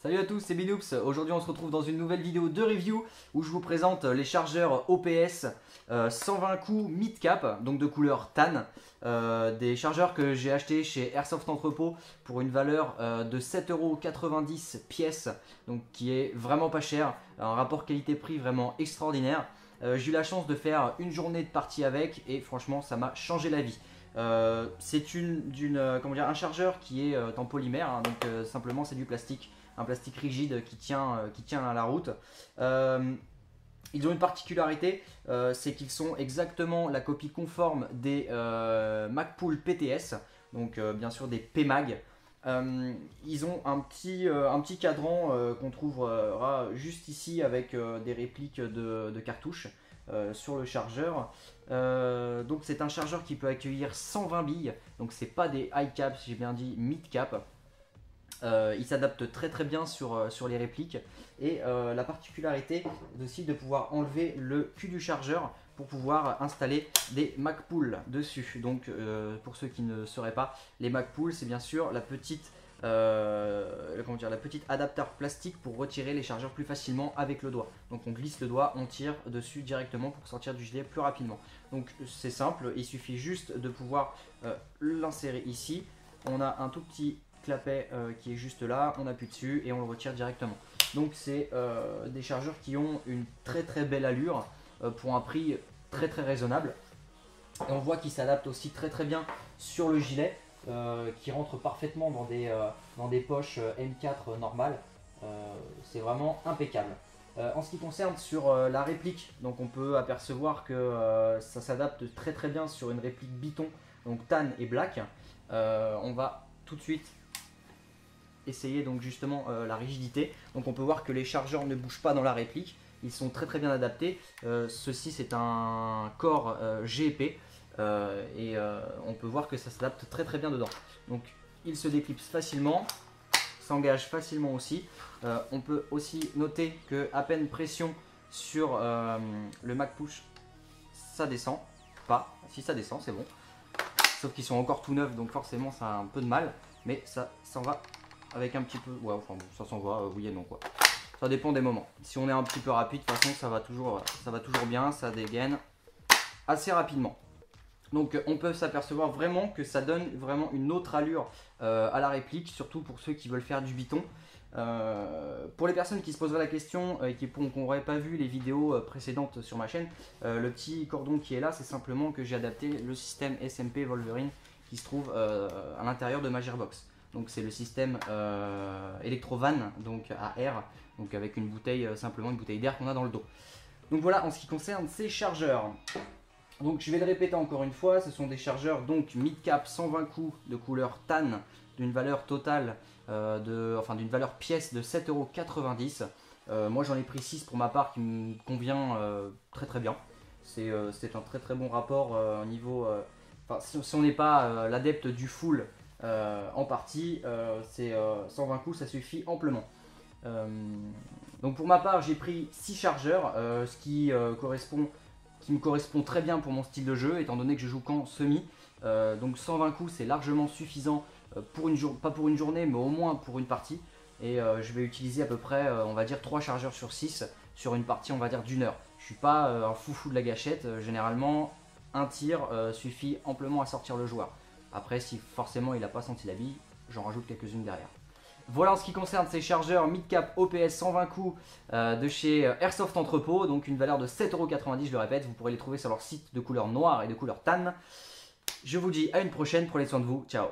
Salut à tous, c'est Binoops. Aujourd'hui on se retrouve dans une nouvelle vidéo de review où je vous présente les chargeurs OPS 120 coups mid-cap, donc de couleur tan. Des chargeurs que j'ai achetés chez Airsoft Entrepôt pour une valeur de 7,90 € pièce, donc qui est vraiment pas cher, un rapport qualité-prix vraiment extraordinaire. J'ai eu la chance de faire une journée de partie avec et franchement ça m'a changé la vie. C'est un chargeur qui est en polymère, hein, donc simplement c'est du plastique, un plastique rigide qui tient à la route. Ils ont une particularité, c'est qu'ils sont exactement la copie conforme des Magpul PTS, donc bien sûr des PMAG. Ils ont un petit cadran qu'on trouvera juste ici avec des répliques de cartouches sur le chargeur. Donc c'est un chargeur qui peut accueillir 120 billes, donc c'est pas des high cap, si j'ai bien dit mid cap. Il s'adapte très bien sur les répliques et la particularité aussi de pouvoir enlever le cul du chargeur pour pouvoir installer des Magpul dessus. Donc pour ceux qui ne sauraient pas, les Magpul c'est bien sûr la petite adapteur plastique pour retirer les chargeurs plus facilement avec le doigt. Donc on glisse le doigt, on tire dessus directement pour sortir du gilet plus rapidement. Donc c'est simple, il suffit juste de pouvoir l'insérer ici. On a un tout petit clapet qui est juste là, on appuie dessus et on le retire directement. Donc c'est des chargeurs qui ont une très belle allure pour un prix très raisonnable. Et on voit qu'ils s'adaptent aussi très bien sur le gilet, qui rentre parfaitement dans des poches M4 normales. C'est vraiment impeccable. En ce qui concerne sur la réplique, donc on peut apercevoir que ça s'adapte très bien sur une réplique Biton, donc tan et black. On va tout de suite essayer donc justement la rigidité. Donc on peut voir que les chargeurs ne bougent pas dans la réplique, ils sont très bien adaptés. Ceci c'est un corps GEP et on peut voir que ça s'adapte très bien dedans. Donc il se déclipse facilement, s'engage facilement aussi. On peut aussi noter que à peine pression sur le MagPush, ça descend pas. Si ça descend c'est bon, sauf qu'ils sont encore tout neufs donc forcément ça a un peu de mal, mais ça s'en va avec un petit peu, ouais, enfin bon, ça s'en va, oui et non quoi. Ça dépend des moments. Si on est un petit peu rapide, de toute façon ça va toujours bien, ça dégaine assez rapidement. Donc on peut s'apercevoir vraiment que ça donne vraiment une autre allure à la réplique, surtout pour ceux qui veulent faire du Biton. Pour les personnes qui se poseraient la question et qui n'auraient pas vu les vidéos précédentes sur ma chaîne, le petit cordon qui est là, c'est simplement que j'ai adapté le système SMP Wolverine qui se trouve à l'intérieur de ma Gearbox. Donc c'est le système Electrovan, donc à air, donc avec une bouteille, simplement une bouteille d'air qu'on a dans le dos. Donc voilà en ce qui concerne ces chargeurs. Donc je vais le répéter encore une fois, ce sont des chargeurs donc mid-cap 120 coups de couleur tan d'une valeur totale, d'une valeur pièce de 7,90 €. Moi j'en ai pris 6 pour ma part qui me convient très bien. C'est un très bon rapport au niveau... si on n'est pas l'adepte du full en partie, 120 coups ça suffit amplement. Donc pour ma part j'ai pris 6 chargeurs, ce qui me correspond très bien pour mon style de jeu étant donné que je joue qu'en semi. Donc 120 coups c'est largement suffisant pas pour une journée mais au moins pour une partie. Et je vais utiliser à peu près on va dire 3 chargeurs sur 6 sur une partie on va dire d'1 heure. Je suis pas un foufou de la gâchette, généralement un tir suffit amplement à sortir le joueur. Après si forcément il n'a pas senti la bille, j'en rajoute quelques-unes derrière. Voilà en ce qui concerne ces chargeurs mid-cap OPS 120 coups de chez Airsoft Entrepôt, donc une valeur de 7,90 €, je le répète, vous pourrez les trouver sur leur site de couleur noire et de couleur tan. Je vous dis à une prochaine, prenez soin de vous, ciao.